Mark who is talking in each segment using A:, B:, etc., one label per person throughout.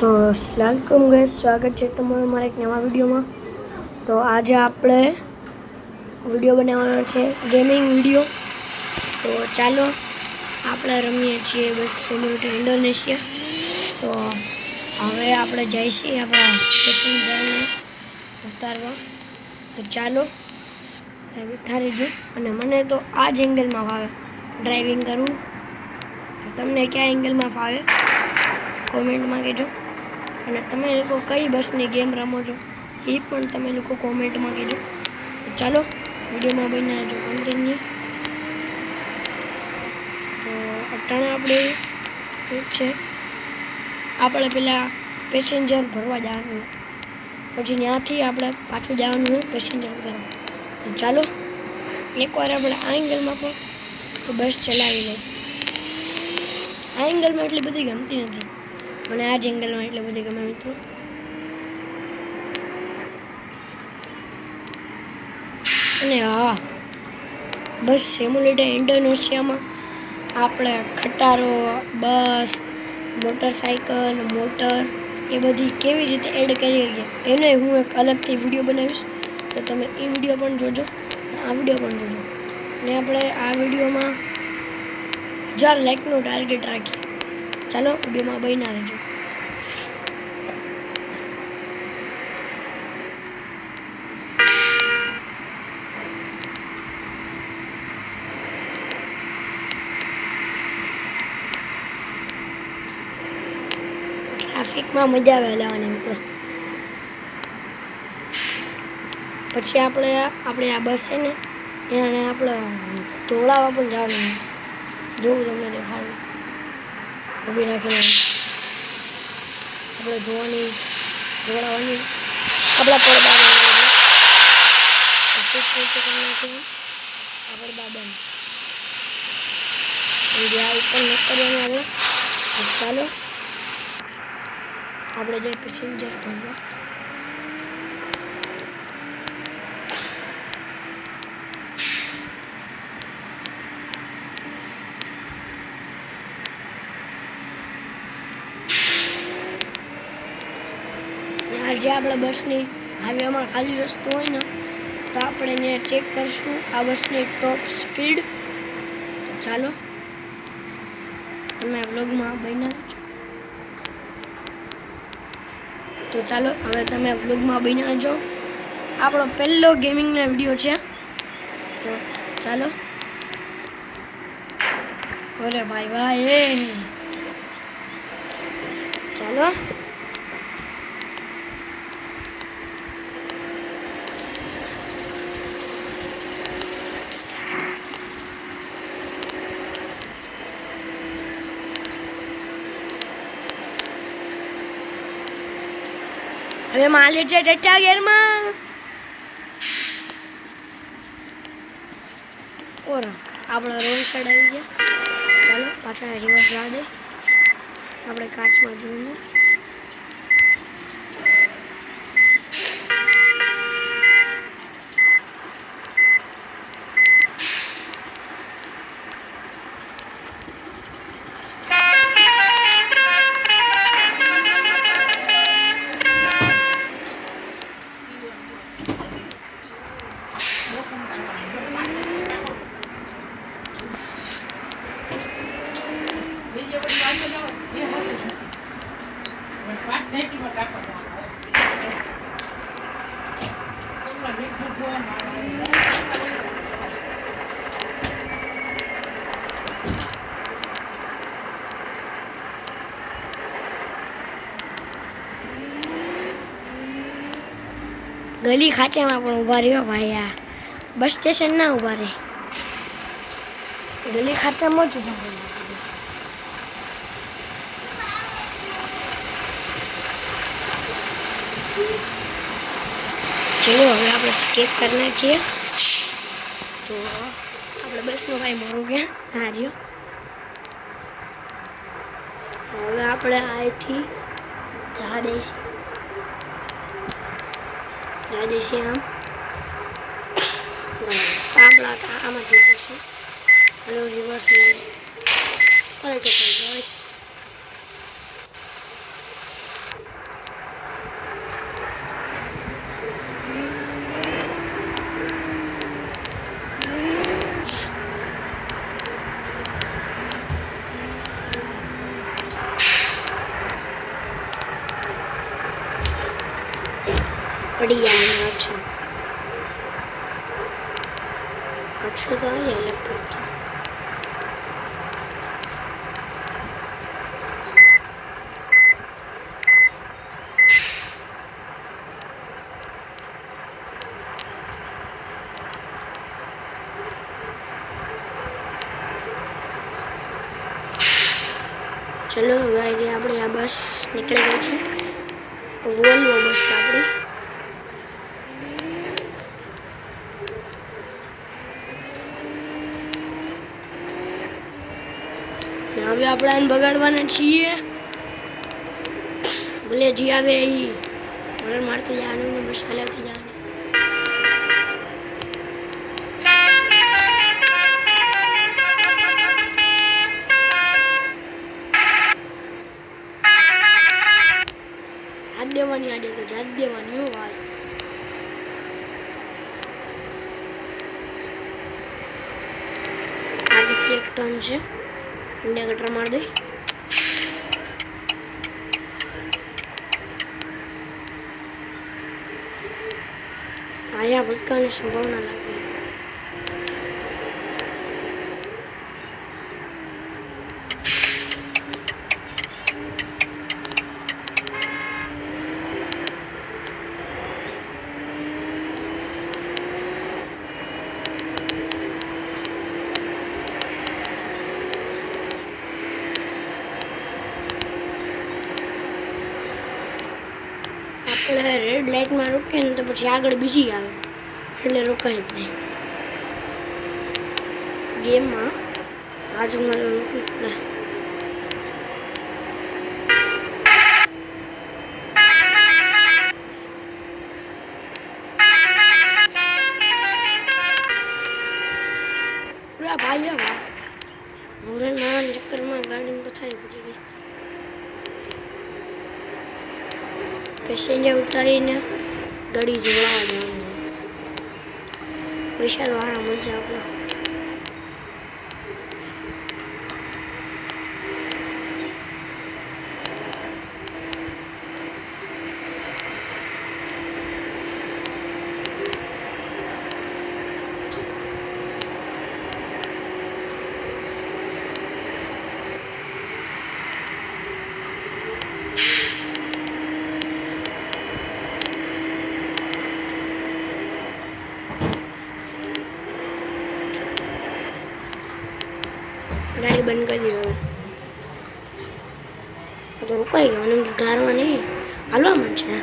A: તો welcome guys, સ્વાગત છે તમારું મારા એક નવા વિડીયોમાં। તો આજે આપણે વિડીયો બનાવવાનો છે ગેમિંગ વિડીયો। તો ચાલો આપણે રમીએ છીએ બસ સિમ્યુલેટર ઇન્ડોનેશિયા। તો હવે આપણે જઈએ છીએ આપણા પેસેન્જરને ઉતારવા। તો ચાલો બેઠા રહેજો। અને મને તો આ જ એંગલમાં ફાવે ડ્રાઇવિંગ કરવું। તો તમને કયા એંગલમાં ફાવે કોમેન્ટમાં કહેજો। અને તમે લોકો કઈ બસની ગેમ રમો છો એ પણ તમે લોકો કોમેન્ટમાં કહેજો। તો ચાલો વિડીયોમાં બન્યા રહેજો કન્ટિન્યુ। તો અટાણે આપણે ઠીક છે, આપણે પહેલાં પેસેન્જર ભરવા જવાનું, પછી ત્યાંથી આપણે પાછું જવાનું હોય પેસેન્જર ઉતારવા। તો ચાલો એકવાર આપણે આ એંગલમાં પણ બસ ચલાવી લઈએ। આ એંગલમાં એટલી બધી ગમતી નથી મને, આ જ એંગલમાં એટલે બધી ગમે મિત્રો। અને હા, બસ સિમ્યુલેટર ઇન્ડોનેશિયામાં આપણે ખટારો, બસ, મોટરસાઇકલ, મોટર એ બધી કેવી રીતે એડ કરી શકીએ એને હું એક અલગથી વિડીયો બનાવીશ। તો તમે એ વિડીયો પણ જોજો, આ વિડીયો પણ જોજો। અને આપણે આ વિડીયોમાં 1000 લાઈકનો ટાર્ગેટ રાખીએ। ચાલો વિડીયોમાં બન્યા રહેજો। ટ્રાફિકમાં મજા આવે લેવાની મિત્રો। પછી આપણે આ બસ છે ને એને આપણે ધોળાવા પણ જવાનું, જોવું તમને દેખાડું। ઊભી રાખીને આપણે ધોવાની ધોળાવાની આપણા પડદા સીટ નીચે કરી નાખીને આ પડદા બંધ જ્યાં ઉપર ન કરવાનું આપણે। ચાલો આપણે જઈએ પેસેન્જર ભરવા। આજે આપણે બસની હાઈવેમાં ખાલી રસ્તો હોય ને તો આપણે અહીંયા ચેક કરશું આ બસની ટોપ સ્પીડ। તો ચાલો તમે વ્લોગમાં બન્યા છો। તો ચાલો હવે તમે વ્લોગમાં બન્યા છો। આપણો પહેલો ગેમિંગનો વિડીયો છે। તો ચાલો, અરે ભાઈ ભાઈ ચાલો હવે માલે છે ચચ્ચા ગેરમાં ઓરા આપણે રોંગ સાઈડ આવી ગયા। ચાલો પાછા રિવર્સ જવા દે, આપણે કાચમાં જોઈને ગલી ખાંચામાં પણ ઊભા રહ્યો ભાઈ। આ બસ સ્ટેશન ના ઊભા રહે, ગલી ખાંચામાં જ ઊભા રહે। ચલો હવે આપણે સ્કેપ કરી નાખીએ। તો આપણે બસનો ભાઈ મોડું ગયા હા રહ્યો। હવે આપણે અહીંથી જવા દઈશું આમ આપણા આમાં જવું પડશે। હલો રિવર્સ લઈએ, અરે પડી જાય ને અક્ષર તો આવી ઇલેક્ટ્રિક તો चलो હવે આજે આપણી આ બસ નીકળી ગઈ છે વોલ્વો બસ આપણી હવે આપણે આને બગાડવાના છીએ ભલે જી આવે એ હોરર મારતું જવાનું ને બસ હલાવતી જવાની હાથ દેવાની આડે તો જાત દેવાની હો ભાઈ આડેથી 1 ટન છે इंडिकेटर मार दे आया भटकाने संभावना लगी रेड लाइट में रोके तो પછી આગળ બીજી આવે એટલે રોકાય જ નહીં ગેમમાં આજમાં રોકવું પડે પૂરા ભાઈ ભાઈ મોરલ મારવાના ચક્કરમાં ગાડીની પથારી ફૂટી ગઈ પેસેન્જર ઉતારીને ગાડી જોડાવા જવાનું પૈસા તો હારા મળશે આપણે गाड़ी बंद कर दी हो तो रुकाएगा मैंने ढारवा नहीं हलवा मन है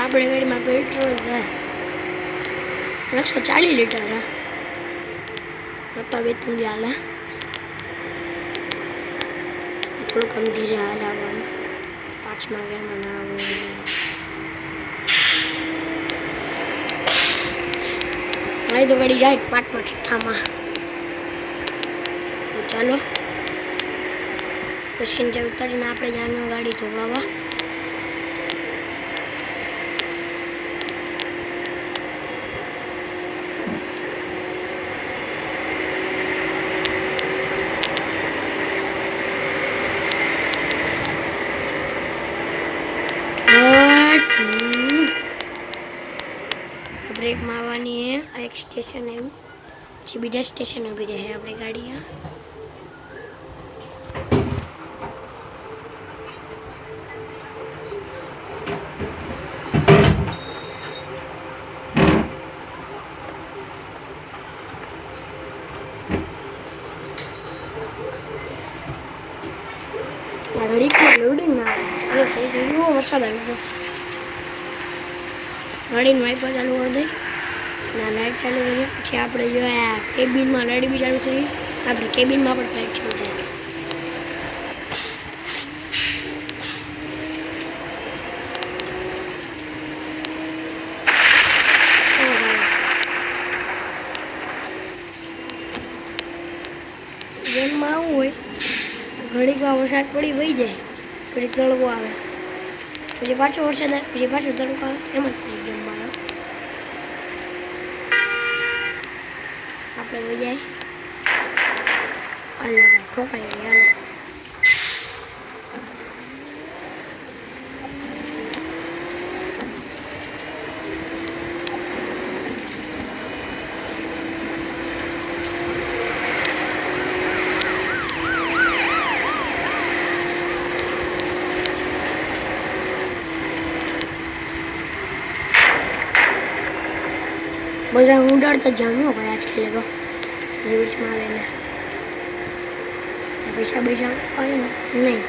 A: આપણે ગાડીમાં પેટ્રોલ છે 140 लीटर आता वेतन दियाला थोड़ा कम धीरे हलावाना 5 गेर में ना आई तो गाड़ी जाए 5 छठा तो चलो पैसेंजर उतरीने આપણે જાનવા ગાડી ધોવાવા ब्रेक मारवानी है एक स्टेशन है जी बीजा स्टेशन उभी रहे अपनी गाड़ी गाड़ी को लोडिंग ना अरे सही थी वो वरसाद आ गयो गाड़ी में वाइपर चालू कर दे ना लाइट चालू करिए પછી આપણે જો આ કેબિનમાં લાઈટ બી ચાલુ થઈ આપણે કેબિનમાં પણ લાઈટ ચાલુ થાય ગેમમાં આવું હોય ઘડીક વાર વરસાદ પડી વહી જાય પછી તડકો આવે, પછી પાછો વરસાદ આવે, પછી પાછો તડકો આવે. એમ જ થાય ગેમમાં. આપણે વહી જાય. અલ્લા ભાઈ ઠોકાઈ ગયા. હાલો બધા ઉડાડતા જાણ્યો ભાઈ આજ ખેલે તો જે બીચમાં આવે ને પૈસા પૈસા આવે ને નહીં.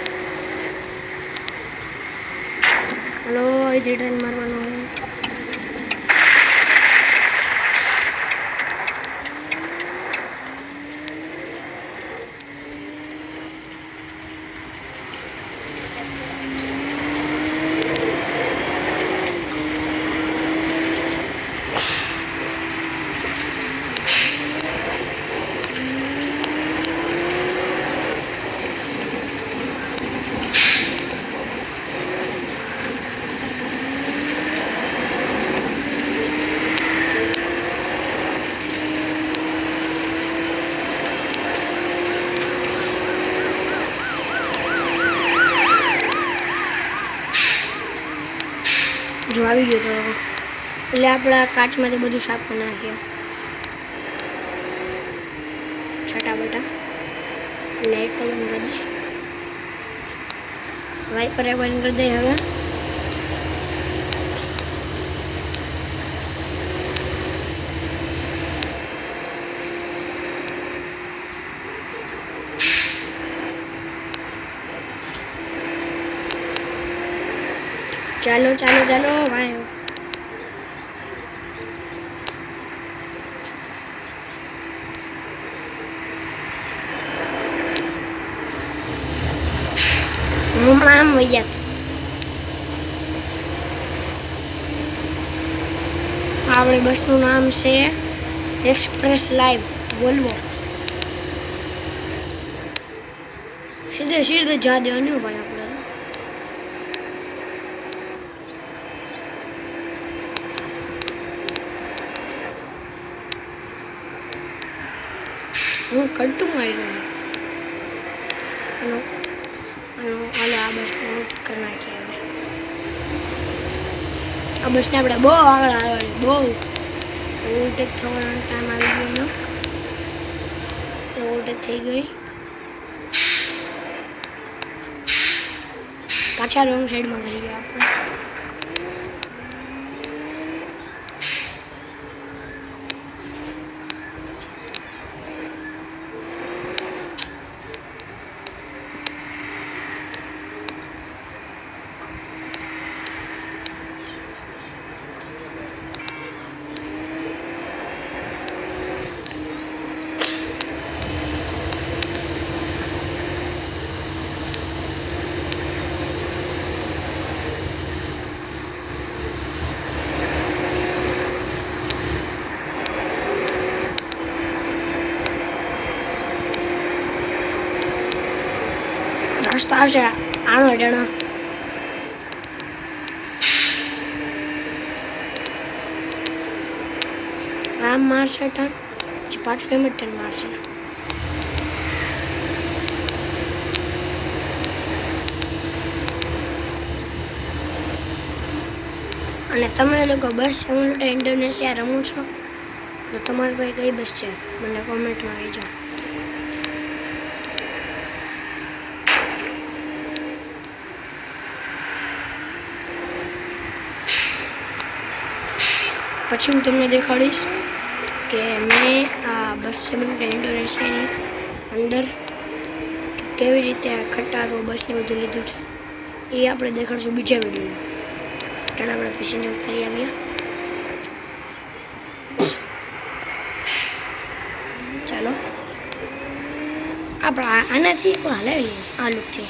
A: હલો એ રિટર્ન મારવાનો હોય. જો આવી ગયો થોડો એટલે આપણા કાચમાંથી બધું સાફ કરી નાખીએ. છટા બટા લાઈટ તો બંધ કરી દે. વાઇપર બંધ કરી દે. હવે ચાલો ચાલો ચાલો ભાઈ. હમણાં આમ વહી ગયા. આપણી બસનું નામ છે એક્સપ્રેસ લાઈવ વોલ્વો. સીધે સીધે જા દેવાનું ભાઈ આપણે. હું કટું માર્યું. હલો હલો હાલો આ બસને ઓવરટેક કરી નાખીએ. હવે આ બસને આપણે બહુ આગળ આવડે. બહુ ઓવરટેક થવાનો ટાઈમ આવી ગયો એનો. ઓવરટેક થઈ ગઈ. પાછા રોંગ સાઈડમાં કરી ગયા આપણે. રસ્તો આવશે આણો જણા. આમ મારશે ટન પછી પાછું એમ જ ટન મારશે. અને તમે લોકો બસ સિમ્યુલેટર ઇન્ડોનેશિયા રમો છો તો તમારી પાસે કઈ બસ છે મને કોમેન્ટમાં કહેજો. પછી હું તમને દેખાડીશ કે મેં આ બસ સિમ્યુલેટર ઇન્ડોનેશિયાની અંદર કેવી રીતે આ ખટારો બસને બધું લીધું છે એ આપણે દેખાડશું બીજા વિડીયોમાં. ચાલો આપણે પેસેન્જર ઉતારી આવ્યા. ચાલો આપણે આનાથી હાલે આ લુકથી.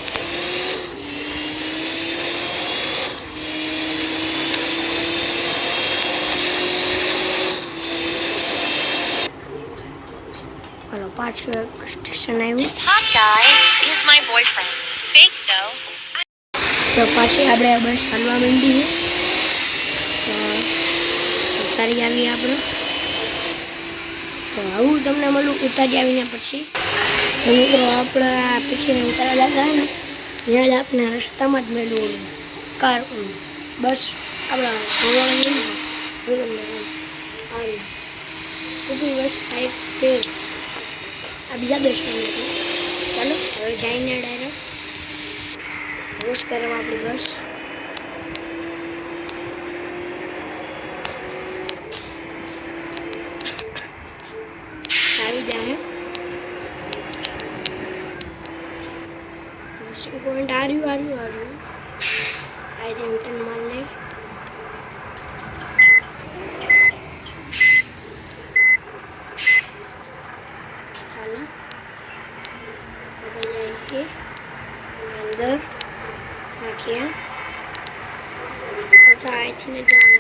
A: હાલો પાછું એક સ્ટેશન આવ્યું.
B: This hot guy is my boyfriend. Fake though.
A: તો પાછી આપણે બસ હાલવા માંડી ઉતારી આવીએ આપણે. તો આવું તમને મળું ઉતારી આવીને પછી. તો મિત્રો આપણા પીછીને ઉતારવા જતા ને ત્યાં જ આપણે રસ્તામાં જ મેળવું કાર બસ આપણા ઊભી બસ સાહેબ કે આ બીજા દેશમાં નથી. ચાલો હવે જઈને ડાયરેક્ટ વોશ કરવા આપણી બસ. આવી જાય પોઈન્ટ આર્યું આ જે રિટર્ન માર લે. ચાલો આપણે જઈએ અંદર નાખીએ. પછી અહીંથી ને જવાનું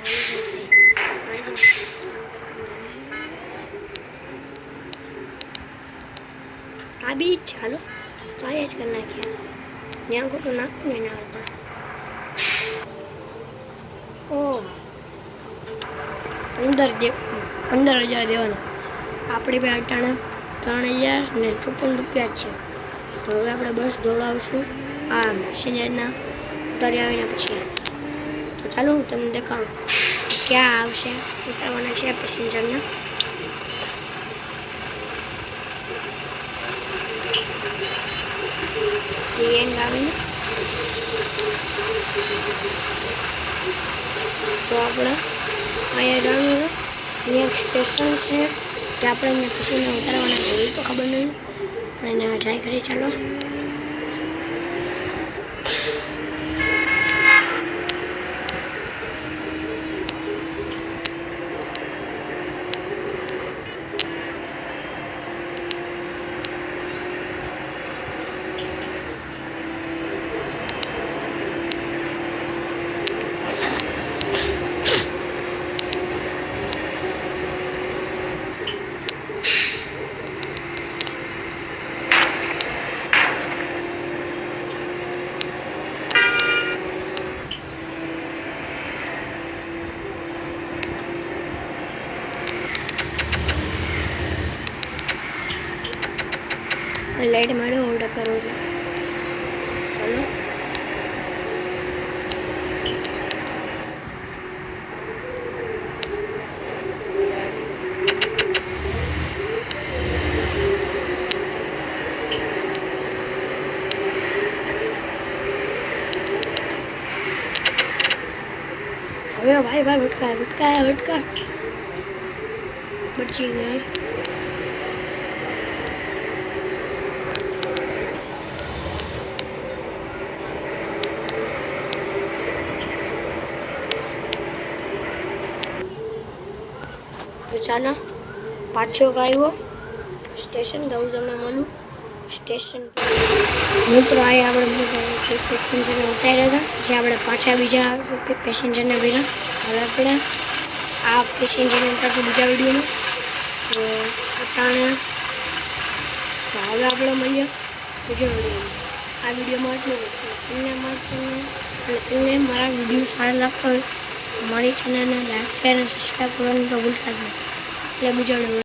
A: આ બી ચાલો તો આ જ કરી નાખ્યા. ત્યાં ખોટું નાખું ને એના કરતા. ઓ 15,000 દેવાના. આપણી પાસે અટાણા 3,054 રૂપિયા જ છે. તો હવે આપણે બસ દોડાવશું આ પેસેન્જરના ઉતારી આવીને પછી. તો ચાલો હું તમને દેખાડું ક્યાં આવશે ઉતારવાના છે પેસેન્જરના. એન્ડ આવીને તો આપણે અહીંયા જાણવું અહીંયા સ્ટેશન છે કે આપણે અહીંયા પછીને ઉતારવાના છે એ તો ખબર નહીં. પણ એને જાય કરી ચાલો. લાઈટ મારે ઓર્ડર કરો એટલે ચાલો. હવે ભાઈ ભટકા બચી ગઈ. તો ચાલો પાછો આવ્યો સ્ટેશન દઉં તમને મળું સ્ટેશન પર. મિત્રો આ આપણે બધા પેસેન્જરને ઉતાર્યા હતા જે આપણે પાછા બીજા પેસેન્જરને ભર્યા. હવે આપણે આ પેસેન્જરને ઉતારશું બીજા વિડીયોમાં. તો અટાણે તો હવે આપણે મળીએ બીજા વિડીયોમાં. આ વિડીયોમાં એટલું તમને મારી ચેનલ અને તમને મારા વિડીયો સારા લાગતા હોય તો મારી ચેનલને લાઈક શેર અને સબસ્ક્રાઈબ કરવાનું તો ભૂલતા જ નહીં. એટલે બીજા